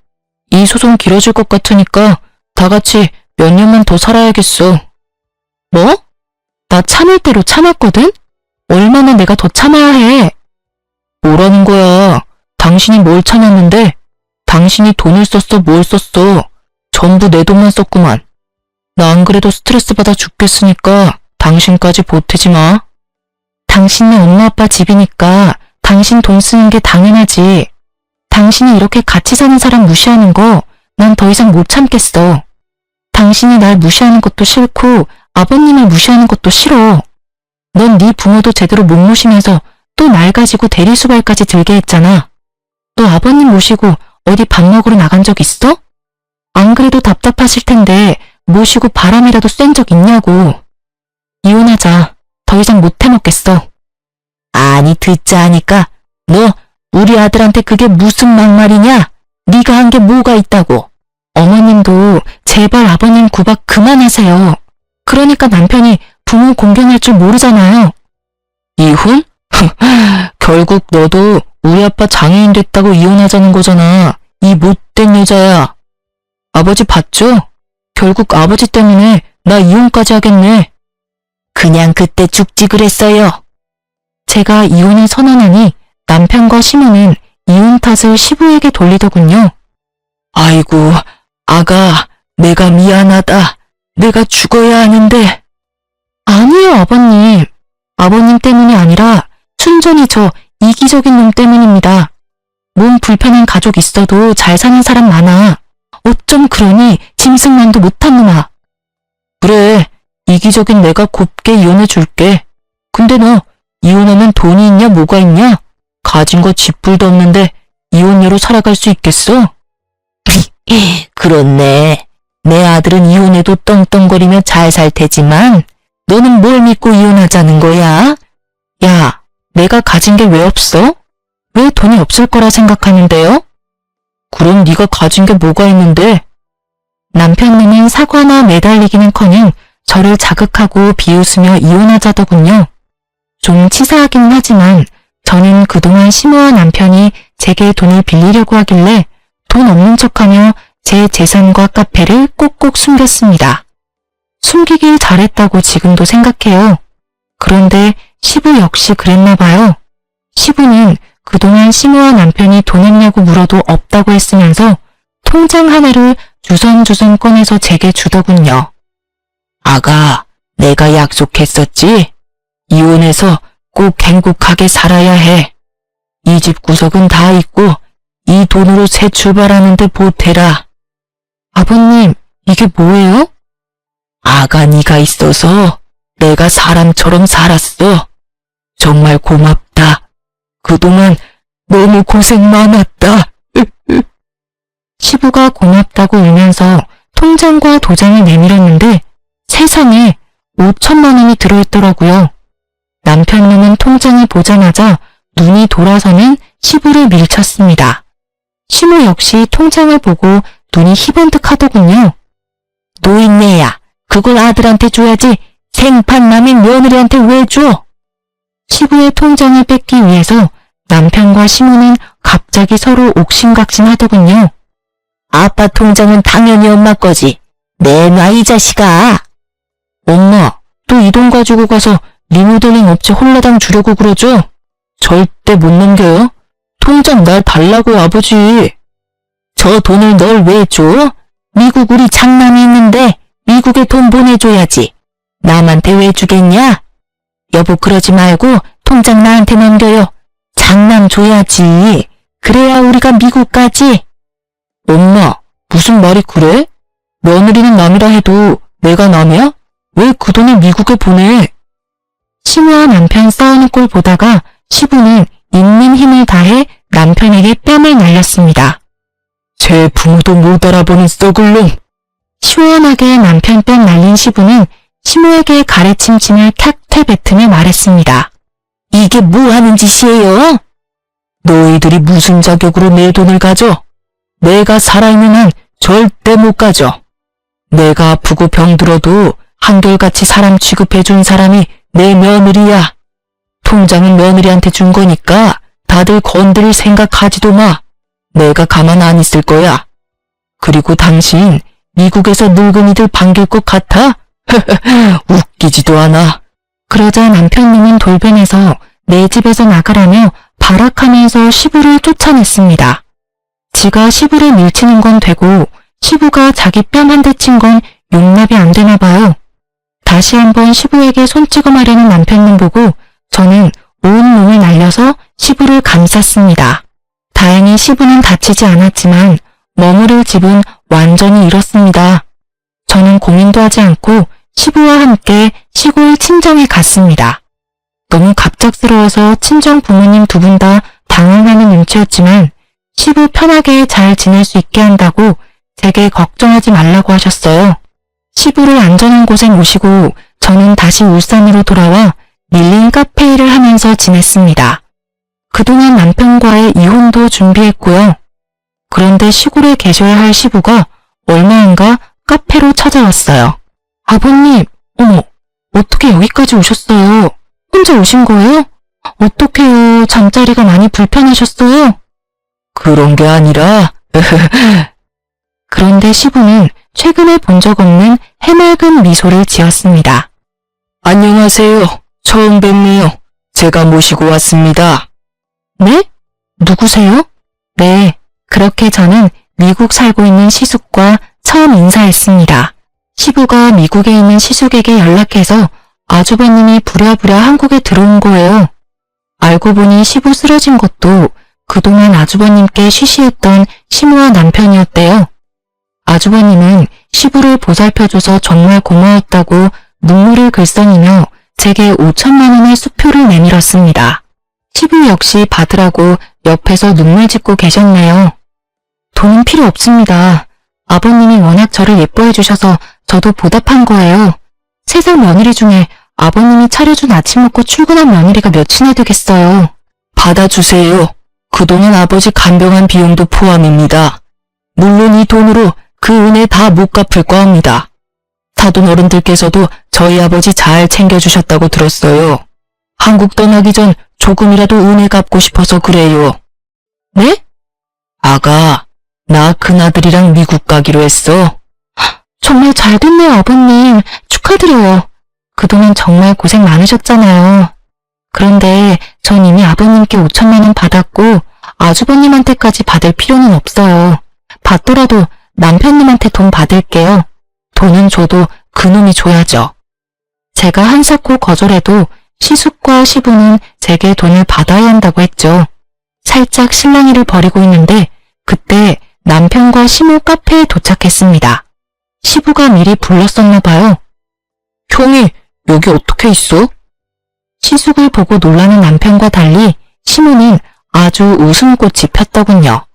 이 소송 길어질 것 같으니까 다 같이 몇 년만 더 살아야겠어. 뭐? 나 참을 대로 참았거든? 얼마나 내가 더 참아야 해? 뭐라는 거야? 당신이 뭘 참았는데? 당신이 돈을 썼어, 뭘 썼어? 전부 내 돈만 썼구만. 나 안 그래도 스트레스 받아 죽겠으니까 당신까지 보태지 마. 당신네 엄마 아빠 집이니까 당신 돈 쓰는 게 당연하지. 당신이 이렇게 같이 사는 사람 무시하는 거 난 더 이상 못 참겠어. 당신이 날 무시하는 것도 싫고 아버님을 무시하는 것도 싫어. 넌 네 부모도 제대로 못 모시면서 또 날 가지고 대리수발까지 들게 했잖아. 너 아버님 모시고 어디 밥 먹으러 나간 적 있어? 안 그래도 답답하실 텐데 모시고 바람이라도 쐰 적 있냐고. 이혼하자. 더 이상 못 해먹겠어. 아니 듣자 하니까 너 우리 아들한테 그게 무슨 막말이냐? 네가 한 게 뭐가 있다고. 어머님도 제발 아버님 구박 그만하세요. 그러니까 남편이 부모 공경할 줄 모르잖아요. 이혼? 결국 너도 우리 아빠 장애인 됐다고 이혼하자는 거잖아. 이 못된 여자야. 아버지 봤죠? 결국 아버지 때문에 나 이혼까지 하겠네. 그냥 그때 죽지 그랬어요. 제가 이혼을 선언하니 남편과 시모는 이혼 탓을 시부에게 돌리더군요. 아이고, 아가, 내가 미안하다. 내가 죽어야 하는데. 아니요, 아버님. 아버님 때문이 아니라 순전히 저 이기적인 놈 때문입니다. 몸 불편한 가족 있어도 잘 사는 사람 많아. 어쩜 그러니 짐승만도 못한 놈아. 그래, 이기적인 내가 곱게 이혼해 줄게. 근데 너 이혼하면 돈이 있냐 뭐가 있냐? 가진 거 집불도 없는데 이혼녀로 살아갈 수 있겠어? 그렇네. 내 아들은 이혼해도 떵떵거리며 잘 살 테지만 너는 뭘 믿고 이혼하자는 거야? 야, 내가 가진 게 왜 없어? 왜 돈이 없을 거라 생각하는데요? 그럼 네가 가진 게 뭐가 있는데? 남편님은 사과나 매달리기는커녕 저를 자극하고 비웃으며 이혼하자더군요. 좀 치사하긴 하지만 저는 그동안 시모와 남편이 제게 돈을 빌리려고 하길래 돈 없는 척하며 제 재산과 카페를 꼭꼭 숨겼습니다. 숨기길 잘했다고 지금도 생각해요. 그런데 시부 역시 그랬나 봐요. 시부는 그동안 시모와 남편이 돈 없냐고 물어도 없다고 했으면서 통장 하나를 주섬주섬 꺼내서 제게 주더군요. 아가, 내가 약속했었지? 이혼해서 꼭 행복하게 살아야 해. 이 집 구석은 다 있고 이 돈으로 새 출발하는데 보태라. 아버님, 이게 뭐예요? 아가 네가 있어서 내가 사람처럼 살았어. 정말 고맙다. 그동안 너무 고생 많았다. 시부가 고맙다고 울면서 통장과 도장을 내밀었는데 세상에 5천만 원이 들어있더라고요. 남편놈은 통장을 보자마자 눈이 돌아서는 시부를 밀쳤습니다. 시모 역시 통장을 보고 눈이 희번뜩하더군요. 노인네야, 그걸 아들한테 줘야지. 생판 남의 며느리한테 왜 줘? 시부의 통장을 뺏기 위해서 남편과 시모는 갑자기 서로 옥신각신하더군요. 아빠 통장은 당연히 엄마 거지. 내놔 이 자식아. 엄마, 또 이 돈 가지고 가서 리모델링 업체 홀라당 주려고 그러죠? 절대 못 넘겨요. 통장 날 달라고요, 아버지. 저 돈을 널 왜 줘? 미국 우리 장남이 있는데 미국에 돈 보내줘야지. 남한테 왜 주겠냐? 여보, 그러지 말고 통장 나한테 넘겨요. 장남 줘야지. 그래야 우리가 미국 가지. 엄마, 무슨 말이 그래? 며느리는 남이라 해도 내가 남이야? 왜 그 돈을 미국에 보내? 시모와 남편 싸우는 꼴 보다가 시부는 있는 힘을 다해 남편에게 뺨을 날렸습니다. 제 부모도 못 알아보는 썩을 놈. 시원하게 남편 뺨 날린 시부는 시모에게 가래침침을 탁 뱉으며 말했습니다. 이게 뭐 하는 짓이에요? 너희들이 무슨 자격으로 내 돈을 가져? 내가 살아있는 한 절대 못 가져. 내가 아프고 병들어도 한결같이 사람 취급해준 사람이 내 며느리야. 통장은 며느리한테 준 거니까 다들 건드릴 생각하지도 마. 내가 가만 안 있을 거야. 그리고 당신 미국에서 늙은이들 반길 것 같아? 웃기지도 않아. 그러자 남편님은 돌변해서 내 집에서 나가라며 발악하면서 시부를 쫓아냈습니다. 지가 시부를 밀치는 건 되고 시부가 자기 뺨 한 대 친 건 용납이 안 되나 봐요. 다시 한번 시부에게 손찌검하려는 남편님 보고 저는 온 몸을 날려서 시부를 감쌌습니다. 다행히 시부는 다치지 않았지만 머무를 집은 완전히 잃었습니다. 저는 고민도 하지 않고 시부와 함께 시골 친정에 갔습니다. 너무 갑작스러워서 친정 부모님 두 분 다 당황하는 눈치였지만 시부 편하게 잘 지낼 수 있게 한다고 제게 걱정하지 말라고 하셨어요. 시부를 안전한 곳에 모시고 저는 다시 울산으로 돌아와 밀린 카페 일을 하면서 지냈습니다. 그동안 남편과의 이혼도 준비했고요. 그런데 시골에 계셔야 할 시부가 얼마 안가 카페로 찾아왔어요. 아버님, 어머, 어떻게 여기까지 오셨어요? 혼자 오신 거예요? 어떡해요, 잠자리가 많이 불편하셨어요? 그런 게 아니라... 그런데 시부는 최근에 본 적 없는 해맑은 미소를 지었습니다. 안녕하세요. 처음 뵙네요. 제가 모시고 왔습니다. 네? 누구세요? 네, 그렇게 저는 미국 살고 있는 시숙과 처음 인사했습니다. 시부가 미국에 있는 시숙에게 연락해서 아주버님이 부랴부랴 한국에 들어온 거예요. 알고 보니 시부 쓰러진 것도 그동안 아주버님께 쉬쉬했던 시모와 남편이었대요. 아주버님은 시부를 보살펴줘서 정말 고마웠다고 눈물을 글썽이며 제게 5천만 원의 수표를 내밀었습니다. 시부 역시 받으라고 옆에서 눈물 짓고 계셨네요. 돈은 필요 없습니다. 아버님이 워낙 저를 예뻐해 주셔서 저도 보답한 거예요. 세상 며느리 중에 아버님이 차려준 아침 먹고 출근한 며느리가 몇이나 되겠어요. 받아주세요. 그동안 아버지 간병한 비용도 포함입니다. 물론 이 돈으로 그 은혜 다 못 갚을 거합니다. 사돈 어른들께서도 저희 아버지 잘 챙겨주셨다고 들었어요. 한국 떠나기 전 조금이라도 은혜 갚고 싶어서 그래요. 네? 아가, 나 큰아들이랑 미국 가기로 했어. 정말 잘 됐네요, 아버님. 축하드려요. 그동안 정말 고생 많으셨잖아요. 그런데 전 이미 아버님께 5천만 원 받았고 아주버님한테까지 받을 필요는 없어요. 받더라도 남편님한테 돈 받을게요. 돈은 줘도 그놈이 줘야죠. 제가 한사코 거절해도 시숙과 시부는 제게 돈을 받아야 한다고 했죠. 살짝 실랑이를 벌이고 있는데 그때 남편과 시모 카페에 도착했습니다. 시부가 미리 불렀었나 봐요. 형이 여기 어떻게 있어? 시숙을 보고 놀라는 남편과 달리 시모는 아주 웃음꽃이 폈더군요.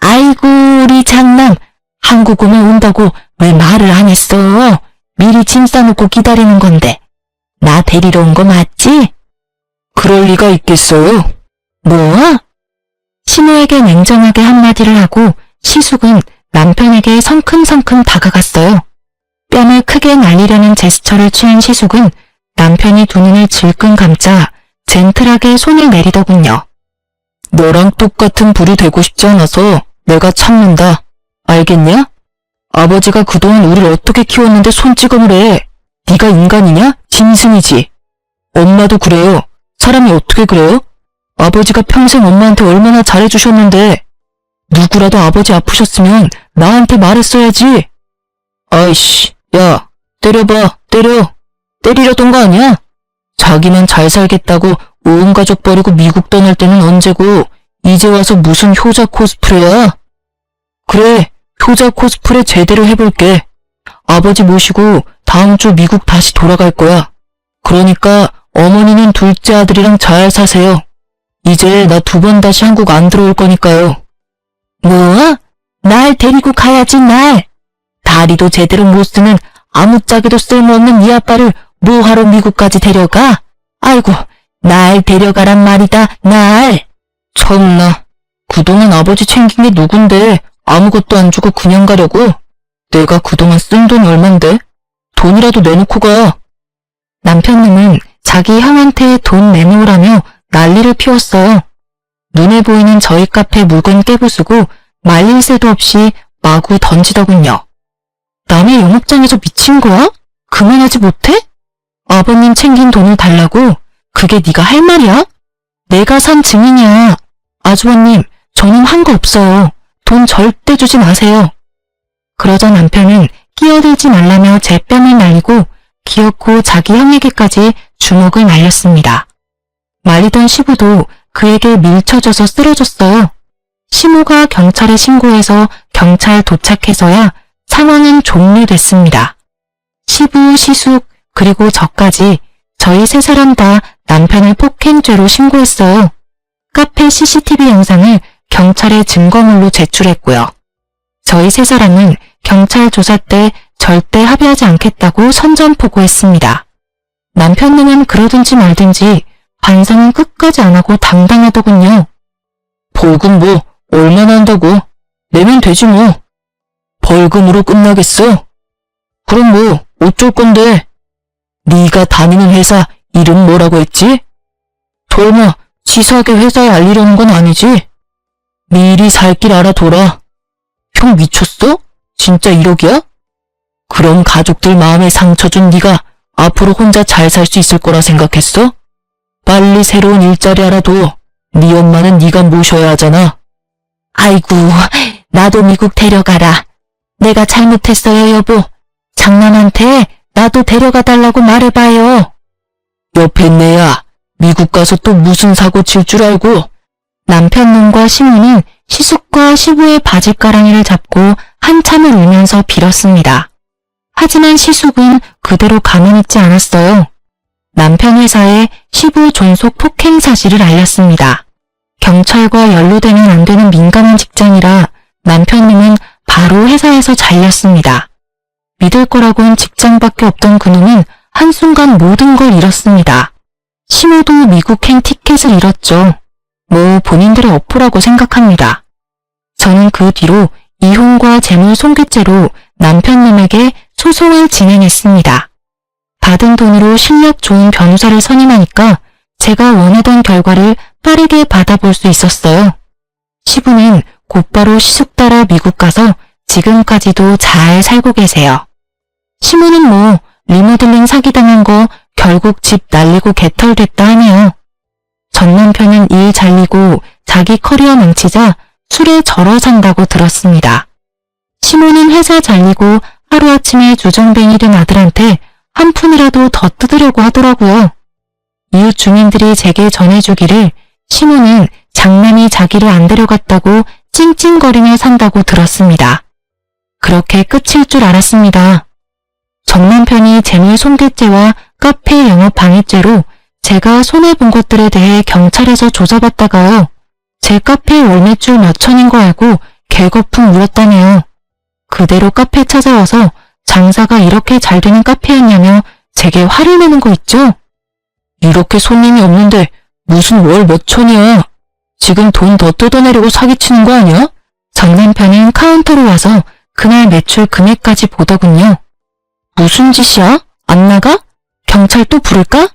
아이고 우리 장남, 한국 오면 온다고 왜 말을 안 했어? 미리 짐 싸놓고 기다리는 건데. 나 데리러 온 거 맞지? 그럴 리가 있겠어요? 뭐? 시모에게 냉정하게 한마디를 하고 시숙은 남편에게 성큼성큼 다가갔어요. 뺨을 크게 날리려는 제스처를 취한 시숙은 남편이 두 눈을 질끈 감자 젠틀하게 손을 내리더군요. 너랑 똑같은 불이 되고 싶지 않아서 내가 참는다. 알겠냐? 아버지가 그동안 우릴 어떻게 키웠는데 손찌검을 해. 네가 인간이냐? 짐승이지. 엄마도 그래요. 사람이 어떻게 그래요? 아버지가 평생 엄마한테 얼마나 잘해주셨는데. 누구라도 아버지 아프셨으면 나한테 말했어야지. 아이씨, 야, 때려봐, 때려. 때리려던 거 아니야? 자기만 잘 살겠다고 온 가족 버리고 미국 떠날 때는 언제고 이제 와서 무슨 효자 코스프레야? 그래, 효자 코스프레 제대로 해볼게. 아버지 모시고 다음 주 미국 다시 돌아갈 거야. 그러니까 어머니는 둘째 아들이랑 잘 사세요. 이제 나 두 번 다시 한국 안 들어올 거니까요. 뭐? 날 데리고 가야지, 날. 다리도 제대로 못 쓰는 아무짝에도 쓸모없는 네 아빠를 뭐하러 미국까지 데려가? 아이고, 날 데려가란 말이다, 날. 참나, 그동안 아버지 챙긴 게 누군데 아무것도 안 주고 그냥 가려고? 내가 그동안 쓴 돈이 얼만데? 돈이라도 내놓고 가. 남편님은 자기 형한테 돈 내놓으라며 난리를 피웠어요. 눈에 보이는 저희 카페 물건 깨부수고 말릴 새도 없이 마구 던지더군요. 남의 영업장에서 미친 거야? 그만하지 못해? 아버님 챙긴 돈을 달라고? 그게 네가 할 말이야? 내가 산 증인이야. 아주버님, 저는 한 거 없어요. 돈 절대 주지 마세요. 그러자 남편은 끼어들지 말라며 제 뺨을 날리고 기어코 자기 형에게까지 주먹을 날렸습니다. 말리던 시부도 그에게 밀쳐져서 쓰러졌어요. 시모가 경찰에 신고해서 경찰 도착해서야 상황은 종료됐습니다. 시부, 시숙, 그리고 저까지 저희 세 사람 다 남편을 폭행죄로 신고했어요. 카페 CCTV 영상을 경찰에 증거물로 제출했고요. 저희 세 사람은 경찰 조사 때 절대 합의하지 않겠다고 선전포고했습니다. 남편님은 그러든지 말든지 반성은 끝까지 안 하고 당당하더군요. 벌금 뭐 얼마나 한다고? 내면 되지 뭐. 벌금으로 끝나겠어? 그럼 뭐 어쩔 건데? 네가 다니는 회사 이름 뭐라고 했지? 설마 치사하게 회사에 알리려는 건 아니지? 미리 살 길 알아둬라. 형 미쳤어? 진짜 1억이야? 그럼 가족들 마음에 상처 준 네가 앞으로 혼자 잘 살 수 있을 거라 생각했어? 빨리 새로운 일자리 알아둬. 네 엄마는 네가 모셔야 하잖아. 아이고, 나도 미국 데려가라. 내가 잘못했어요, 여보. 장남한테 나도 데려가 달라고 말해봐요. 옆에 내야 미국 가서 또 무슨 사고 칠 줄 알고. 남편놈과 시모는 시숙과 시부의 바짓가랑이를 잡고 한참을 울면서 빌었습니다. 하지만 시숙은 그대로 가만히 있지 않았어요. 남편 회사에 시부 존속 폭행 사실을 알렸습니다. 경찰과 연루되면 안 되는 민감한 직장이라 남편님은 바로 회사에서 잘렸습니다. 믿을 거라고는 직장밖에 없던 그놈은 한순간 모든 걸 잃었습니다. 시모도 미국행 티켓을 잃었죠. 뭐 본인들의 어포라고 생각합니다. 저는 그 뒤로 이혼과 재물 손괴죄로 남편님에게 소송을 진행했습니다. 받은 돈으로 실력 좋은 변호사를 선임하니까 제가 원하던 결과를 빠르게 받아볼 수 있었어요. 시부는 곧바로 시숙 따라 미국 가서 지금까지도 잘 살고 계세요. 시모는 뭐 리모델링 사기당한 거 결국 집 날리고 개털됐다 하네요. 전 남편은 일 잘리고 자기 커리어 망치자 술에 절어 산다고 들었습니다. 시모는 회사 잘리고 하루아침에 주정뱅이 된 아들한테 한 푼이라도 더 뜯으려고 하더라고요. 이웃 주민들이 제게 전해주기를 시모는 장남이 자기를 안 데려갔다고 찡찡거리며 산다고 들었습니다. 그렇게 끝일 줄 알았습니다. 전 남편이 재물 손괴죄와 카페 영업 방해죄로 제가 손해본 것들에 대해 경찰에서 조사받다가요. 제 카페 월매출 몇 천인 거 알고 개거품 울었다네요. 그대로 카페 찾아와서 장사가 이렇게 잘 되는 카페였냐며 제게 화를 내는 거 있죠? 이렇게 손님이 없는데 무슨 월 몇 천이야? 지금 돈 더 뜯어내려고 사기치는 거 아니야? 전 남편은 카운터로 와서 그날 매출 금액까지 보더군요. 무슨 짓이야? 안 나가? 경찰 또 부를까?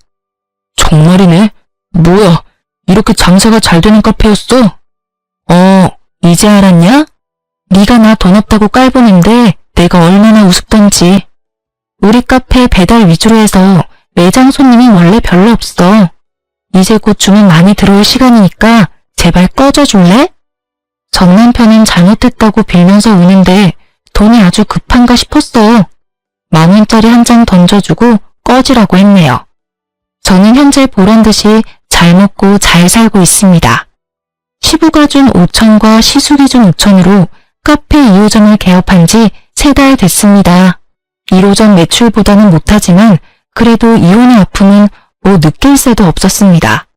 정말이네. 뭐야, 이렇게 장사가 잘 되는 카페였어? 이제 알았냐? 네가 나 돈 없다고 깔보는데 내가 얼마나 우습던지. 우리 카페 배달 위주로 해서 매장 손님이 원래 별로 없어. 이제 곧 주문 많이 들어올 시간이니까 제발 꺼져줄래? 전 남편은 잘못했다고 빌면서 우는데 돈이 아주 급한가 싶었어. 10,000원짜리 한 장 던져주고 꺼지라고 했네요. 저는 현재 보란듯이 잘 먹고 잘 살고 있습니다. 시부가 준 5,000과 시숙이 준 5,000으로 카페 2호점을 개업한 지 3달 됐습니다. 1호점 매출보다는 못하지만 그래도 이혼의 아픔은 뭐 느낄 새도 없었습니다.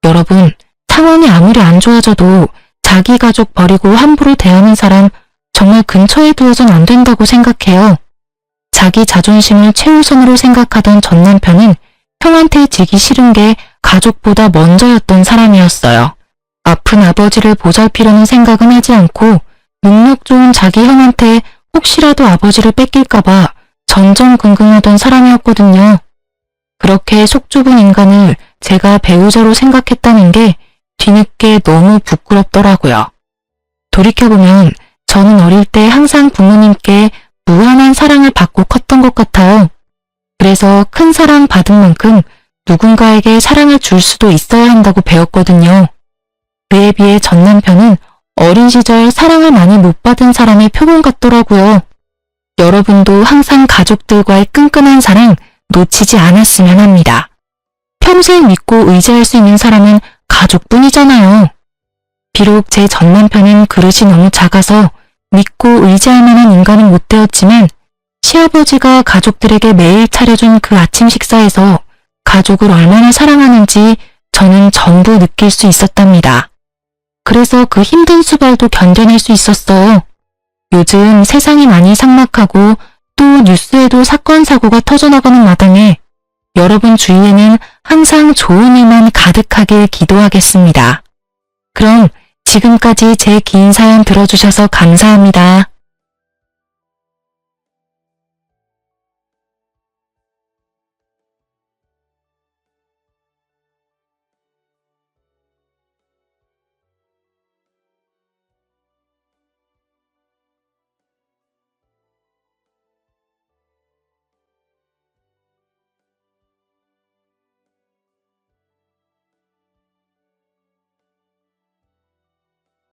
여러분, 상황이 아무리 안 좋아져도 자기 가족 버리고 함부로 대하는 사람 정말 근처에 두어선 안 된다고 생각해요. 자기 자존심을 최우선으로 생각하던 전 남편은 형한테 지기 싫은 게 가족보다 먼저였던 사람이었어요. 아픈 아버지를 보살피려는 생각은 하지 않고 능력 좋은 자기 형한테 혹시라도 아버지를 뺏길까봐 전전긍긍하던 사람이었거든요. 그렇게 속 좁은 인간을 제가 배우자로 생각했다는 게 뒤늦게 너무 부끄럽더라고요. 돌이켜보면 저는 어릴 때 항상 부모님께 무한한 사랑을 받고 컸던 것 같아요. 그래서 큰 사랑 받은 만큼 누군가에게 사랑을 줄 수도 있어야 한다고 배웠거든요. 그에 비해 전 남편은 어린 시절 사랑을 많이 못 받은 사람의 표본 같더라고요. 여러분도 항상 가족들과의 끈끈한 사랑 놓치지 않았으면 합니다. 평생 믿고 의지할 수 있는 사람은 가족뿐이잖아요. 비록 제 전 남편은 그릇이 너무 작아서 믿고 의지할 만한 인간은 못 되었지만 시아버지가 가족들에게 매일 차려준 그 아침 식사에서 가족을 얼마나 사랑하는지 저는 전부 느낄 수 있었답니다. 그래서 그 힘든 수발도 견뎌낼 수 있었어요. 요즘 세상이 많이 삭막하고 또 뉴스에도 사건 사고가 터져나가는 마당에 여러분 주위에는 항상 좋은 일만 가득하길 기도하겠습니다. 그럼 지금까지 제 긴 사연 들어주셔서 감사합니다.